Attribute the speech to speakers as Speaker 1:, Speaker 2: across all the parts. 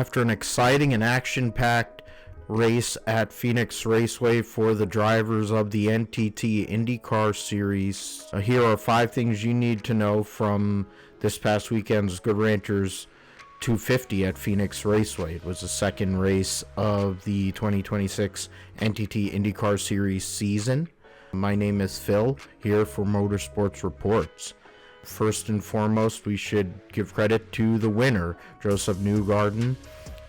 Speaker 1: After an exciting and action-packed race at Phoenix Raceway for the drivers of the NTT IndyCar Series, here are 5 things you need to know from this past weekend's Good Ranchers 250 at Phoenix Raceway. It was the second race of the 2026 NTT IndyCar Series season. My name is Phil, here for Motorsports Reports. First and foremost, we should give credit to the winner, Joseph Newgarden,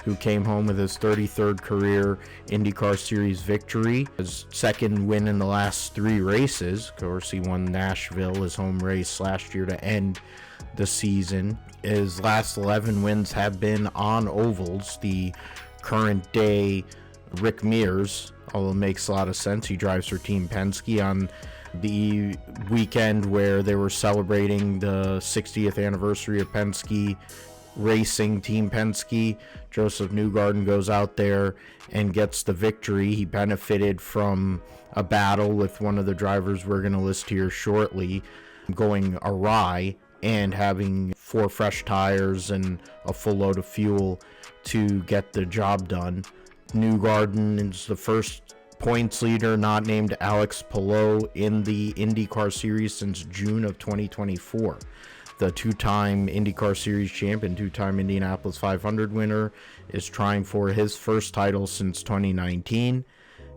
Speaker 1: who came home with his 33rd career IndyCar Series victory. His second win in the last 3 races. Of course, he won Nashville, his home race last year, to end the season. His last 11 wins have been on ovals. The current day Rick Mears, although it makes a lot of sense, he drives for Team Penske. On the weekend where they were celebrating the 60th anniversary of Penske Racing, Team Penske, Joseph Newgarden goes out there and gets the victory. He benefited from a battle with one of the drivers we're going to list here shortly going awry and having 4 fresh tires and a full load of fuel to get the job done. Newgarden is the first points leader not named Alex Palou in the IndyCar Series since June of 2024. The 2-time IndyCar Series champion, 2-time Indianapolis 500 winner, is trying for his first title since 2019,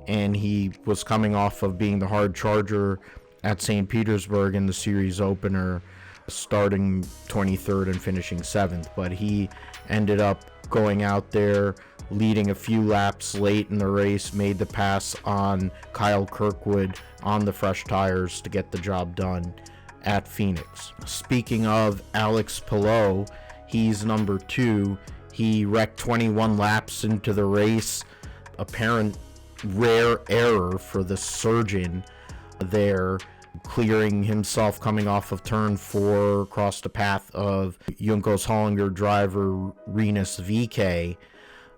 Speaker 1: and he was coming off of being the hard charger at St. Petersburg in the series opener, starting 23rd and finishing 7th, but he ended up going out there, leading a few laps late in the race, made the pass on Kyle Kirkwood on the fresh tires to get the job done at Phoenix. Speaking of Alex Palou, he's number 2. He wrecked 21 laps into the race. Apparent rare error for the surgeon there, clearing himself coming off of turn 4 across the path of Juncos Hollinger driver Rinus VeeKay,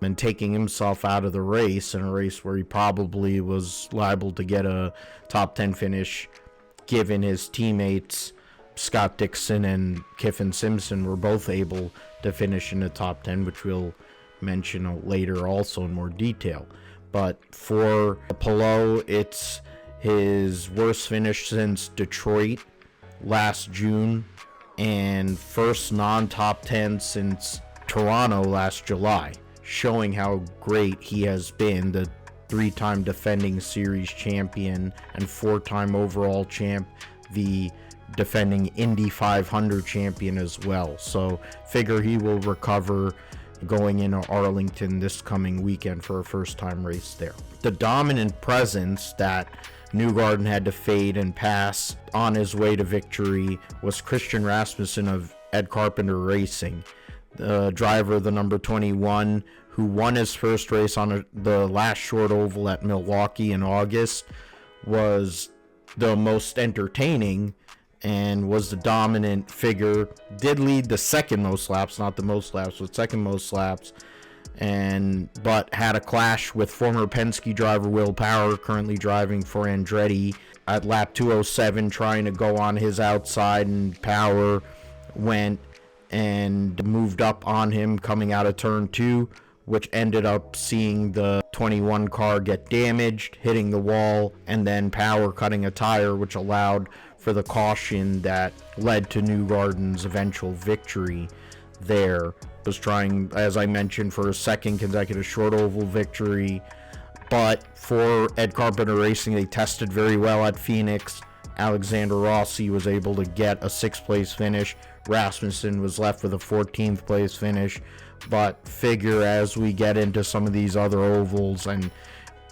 Speaker 1: and taking himself out of the race, in a race where he probably was liable to get a top 10 finish, given his teammates Scott Dixon and Kyffin Simpson were both able to finish in the top 10, which we'll mention later also in more detail. But for Palou, it's his worst finish since Detroit last June, and first non-top 10 since Toronto last July, showing how great he has been, the 3-time defending series champion and 4-time overall champ, the defending Indy 500 champion as well. So figure he will recover going into Arlington this coming weekend for a first-time race there. The dominant presence that Newgarden had to fade and pass on his way to victory was Christian Rasmussen of Ed Carpenter Racing, the driver, the number 21, who won his first race on the last short oval at Milwaukee in August, was the most entertaining and was the dominant figure. Did lead the second most laps, not the most laps, but second most laps, but had a clash with former Penske driver Will Power, currently driving for Andretti, at lap 207, trying to go on his outside, and Power went and moved up on him coming out of turn 2, which ended up seeing the 21 car get damaged, hitting the wall, and then Power cutting a tire, which allowed for the caution that led to Newgarden's eventual victory there. Was trying, as I mentioned, for a second consecutive short oval victory, but for Ed Carpenter Racing, they tested very well at Phoenix. Alexander Rossi was able to get a 6th place finish. Rasmussen was left with a 14th place finish, but figure as we get into some of these other ovals, and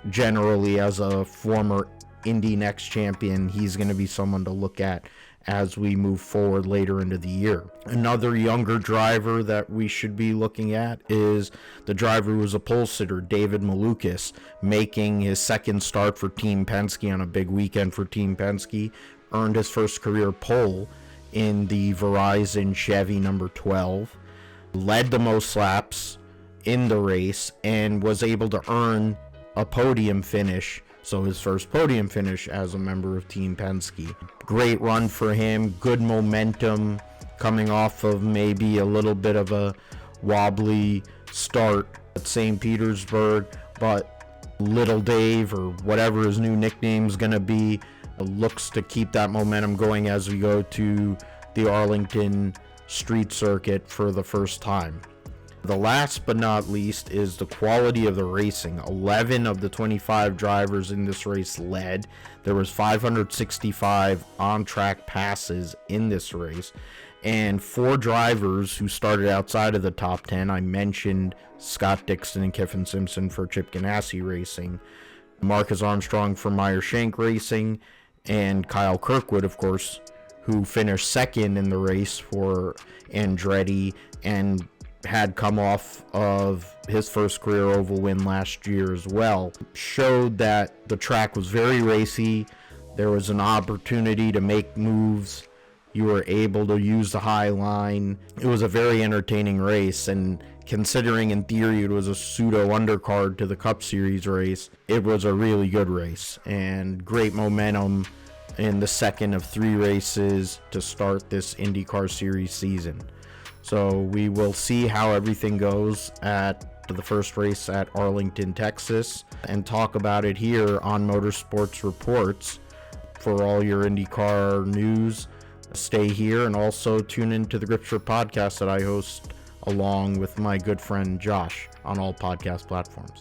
Speaker 1: generally as a former Indy Next champion, he's going to be someone to look at as we move forward later into the year. Another younger driver that we should be looking at is the driver who was a pole sitter, David Malukas, making his second start for Team Penske on a big weekend for Team Penske, earned his first career pole in the Verizon Chevy number 12, led the most laps in the race, and was able to earn a podium finish, so his first podium finish as a member of Team Penske. Great run for him, good momentum, coming off of maybe a little bit of a wobbly start at St. Petersburg, but Little Dave, or whatever his new nickname's going to be, looks to keep that momentum going as we go to the Arlington Street Circuit for the first time. The last but not least is the quality of the racing. 11 of the 25 drivers in this race led. There was 565 on-track passes in this race, and 4 drivers who started outside of the top 10. I mentioned Scott Dixon and Kiffin Simpson for Chip Ganassi Racing, Marcus Armstrong for Meyer Shank Racing, and Kyle Kirkwood, of course, who finished second in the race for Andretti and had come off of his first career oval win last year as well. Showed that the track was very racy. There was an opportunity to make moves. You were able to use the high line. It was a very entertaining race, and considering in theory it was a pseudo undercard to the Cup Series race, it was a really good race and great momentum in the second of 3 races to start this IndyCar Series season. So we will see how everything goes at the first race at Arlington, Texas, and talk about it here on Motorsports Reports. For all your IndyCar news, stay here and also tune into the Gripster podcast that I host along with my good friend Josh on all podcast platforms.